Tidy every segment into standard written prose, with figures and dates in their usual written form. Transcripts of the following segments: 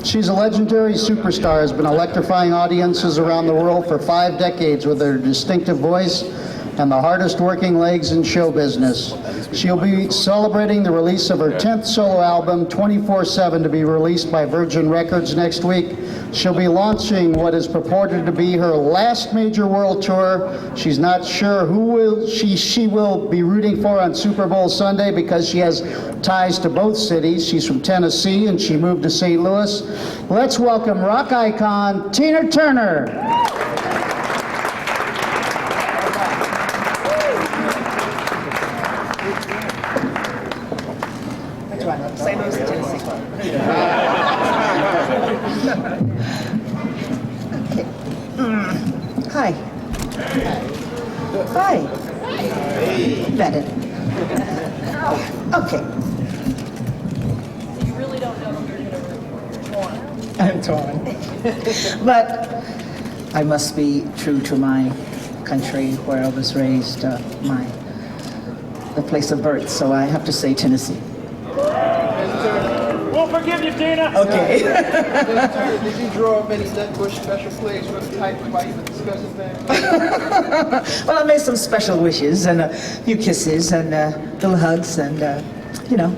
She's a legendary superstar, has been electrifying audiences around the world for 5 decades with her distinctive voice and the hardest working legs in show business. She'll be celebrating the release of her 10th solo album, 24/7, to be released by Virgin Records next week. She'll be launching what is purported to be her last major world tour. She's not sure who she will be rooting for on Super Bowl Sunday because she has ties to both cities. She's from Tennessee and she moved to St. Louis. Let's welcome rock icon Tina Turner. St. Louis, Tennessee. Okay. Hi. Hi. Better. Okay. You really don't know who you're going to torn. I'm torn. But I must be true to my country where I was raised, the place of birth, so I have to say Tennessee. We'll forgive you, Tina. Okay. Did you draw up any Nut Bush special plays for the type of even discuss thing? Well, I made some special wishes and a few kisses and little hugs and, you know.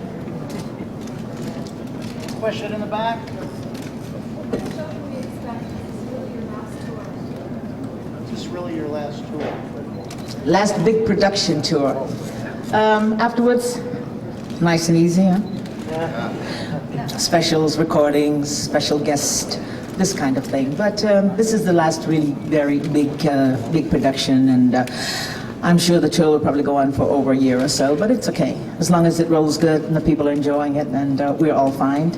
Question in the back. Is this really your last tour? Last big production tour. Afterwards, nice and easy, huh? Specials, recordings, special guest, this kind of thing. But this is the last really very big production, and I'm sure the tour will probably go on for over a year or so, but it's okay. As long as it rolls good and the people are enjoying it, and we're all fine.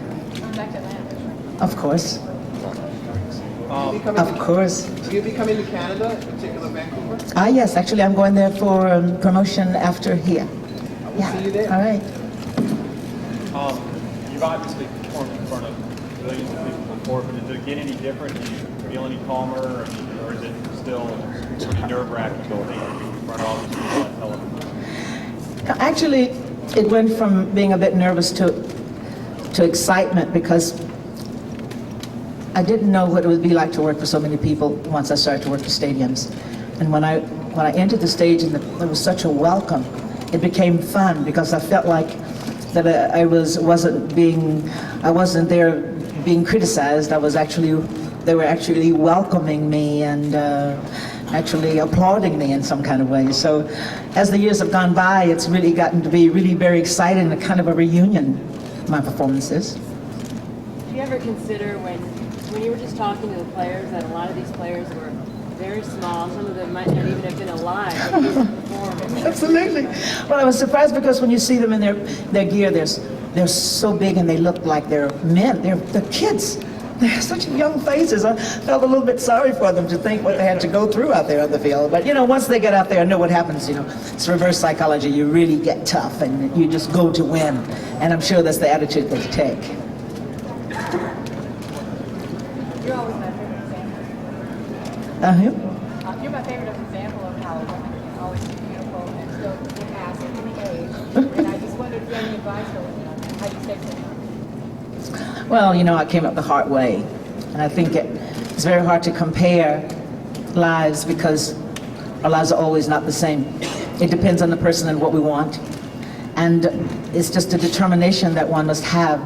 Back to Atlanta. Of course. Of course. Will you be coming to Canada, in particular Vancouver? Yes, actually I'm going there for promotion after here. We'll see you there. All right. You've obviously performed in front of millions of people before, but does it get any different? Do you feel any calmer, or is it still pretty nerve-wracking going in front of all these people on television? Actually, it went from being a bit nervous to excitement because I didn't know what it would be like to work for so many people once I started to work for stadiums. And when I entered the stage and there was such a welcome, it became fun because I felt like that I wasn't there being criticized. They were actually welcoming me and actually applauding me in some kind of way. So as the years have gone by, it's really gotten to be really very exciting, a kind of a reunion, my performances. Do you ever consider when you were just talking to the players that a lot of these players were very small, some of them might not even have been alive when you performed? Absolutely. Well, I was surprised because when you see them in their gear, they're so big and they look like they're men. They're kids. They have such young faces. I felt a little bit sorry for them to think what they had to go through out there on the field. But, you know, once they get out there and know what happens, you know, it's reverse psychology. You really get tough and you just go to win. And I'm sure that's the attitude they take. You're always my favorite example. You're my favorite example of how women can always be beautiful and still get ass at any age. And I just wondered if you had any advice for how you stay so. Well, you know, I came up the hard way. And I think it's very hard to compare lives because our lives are always not the same. It depends on the person and what we want. And it's just a determination that one must have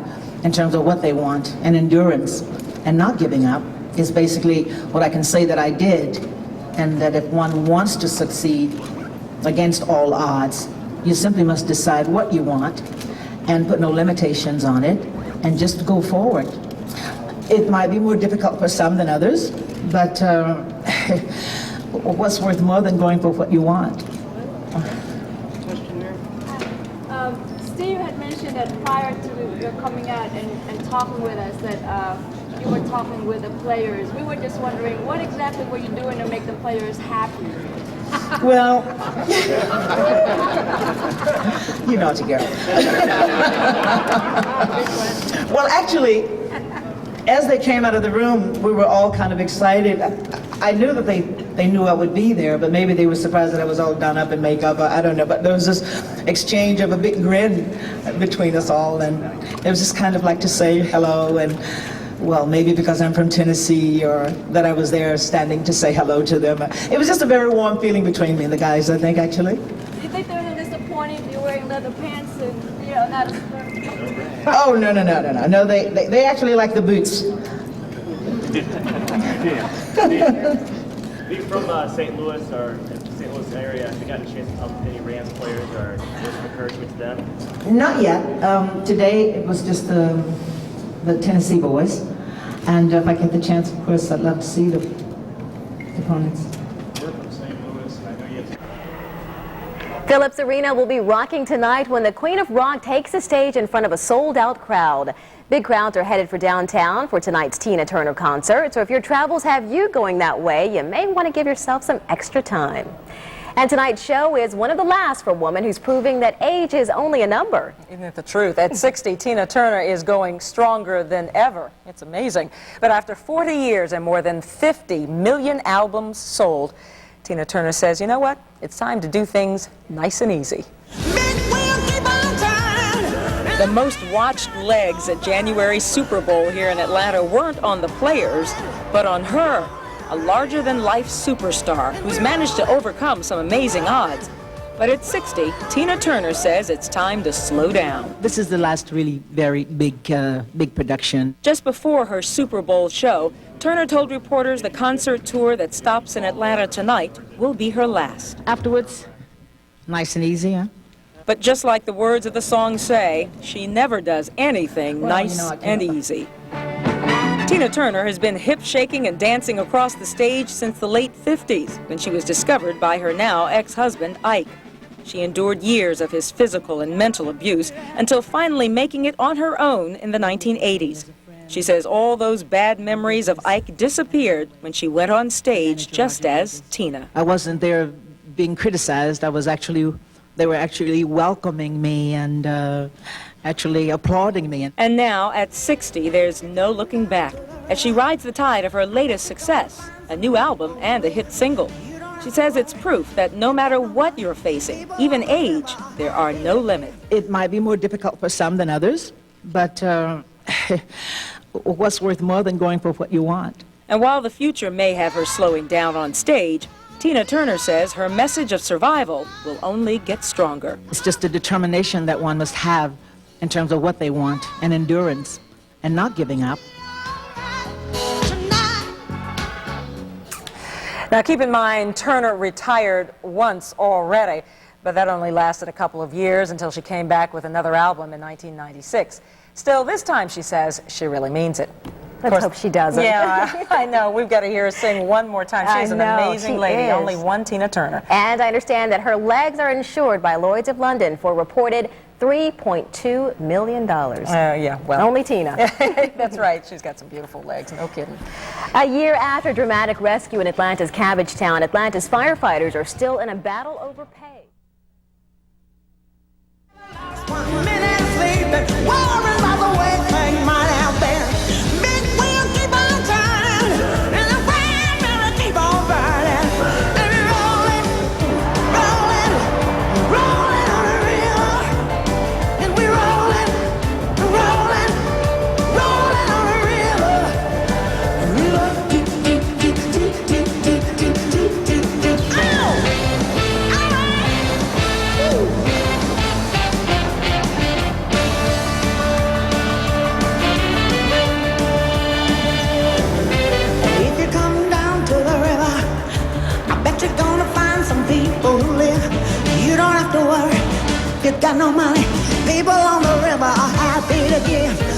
in terms of what they want, and endurance, and not giving up is basically what I can say that I did. And that if one wants to succeed against all odds, you simply must decide what you want and put no limitations on it and just go forward. It might be more difficult for some than others, but what's worth more than going for what you want? Steve had mentioned that prior to your coming out and talking with us that you were talking with the players. We were just wondering, what exactly were you doing to make the players happy? Well, you naughty girl. Well, actually, as they came out of the room, we were all kind of excited. I knew that they knew I would be there, but maybe they were surprised that I was all done up in makeup. I don't know, but there was this exchange of a big grin between us all, and it was just kind of like to say hello and well, maybe because I'm from Tennessee or that I was there standing to say hello to them. It was just a very warm feeling between me and the guys, I think, actually. Do you think they're a little disappointed you're wearing leather pants and, not a skirt? Oh, no. No, they actually like the boots. Being from St. Louis or St. Louis area, have you gotten a chance to talk to any Rams players or words of encouragement to them? Not yet. Today it was just the Tennessee boys. And if I get the chance, of course, I'd love to see the opponents. We're from St. Louis, and I know you have Phillips Arena will be rocking tonight when the Queen of Rock takes the stage in front of a sold-out crowd. Big crowds are headed for downtown for tonight's Tina Turner concert, so if your travels have you going that way, you may want to give yourself some extra time. And tonight's show is one of the last for a woman who's proving that age is only a number. Isn't it the truth? At 60, Tina Turner is going stronger than ever. It's amazing. But after 40 years and more than 50 million albums sold, Tina Turner says, you know what? It's time to do things nice and easy. The most watched legs at January's Super Bowl here in Atlanta weren't on the players, but on her, a larger-than-life superstar who's managed to overcome some amazing odds. But at 60, Tina Turner says it's time to slow down. This is the last really very big production. Just before her Super Bowl show, Turner told reporters the concert tour that stops in Atlanta tonight will be her last. Afterwards, nice and easy, huh? But just like the words of the song say, she never does anything nice and easy. Tina Turner has been hip-shaking and dancing across the stage since the late 50s, when she was discovered by her now ex-husband, Ike. She endured years of his physical and mental abuse until finally making it on her own in the 1980s. She says all those bad memories of Ike disappeared when she went on stage just as Tina. I wasn't there being criticized. They were actually welcoming me and actually applauding me. And now, at 60, there's no looking back as she rides the tide of her latest success, a new album and a hit single. She says it's proof that no matter what you're facing, even age, there are no limits. It might be more difficult for some than others, but what's worth more than going for what you want? And while the future may have her slowing down on stage, Tina Turner says her message of survival will only get stronger. It's just a determination that one must have in terms of what they want, and endurance, and not giving up. Now keep in mind, Turner retired once already, but that only lasted a couple of years until she came back with another album in 1996. Still, this time she says she really means it. Let's hope she doesn't. Yeah, I know. We've got to hear her sing one more time. She's an amazing lady. Only one Tina Turner. And I understand that her legs are insured by Lloyd's of London for a reported $3.2 million. Yeah, well. Only Tina. That's right. She's got some beautiful legs. No kidding. A year after dramatic rescue in Atlanta's Cabbagetown, Atlanta's firefighters are still in a battle over pay. Got no money, people on the river are happy to give.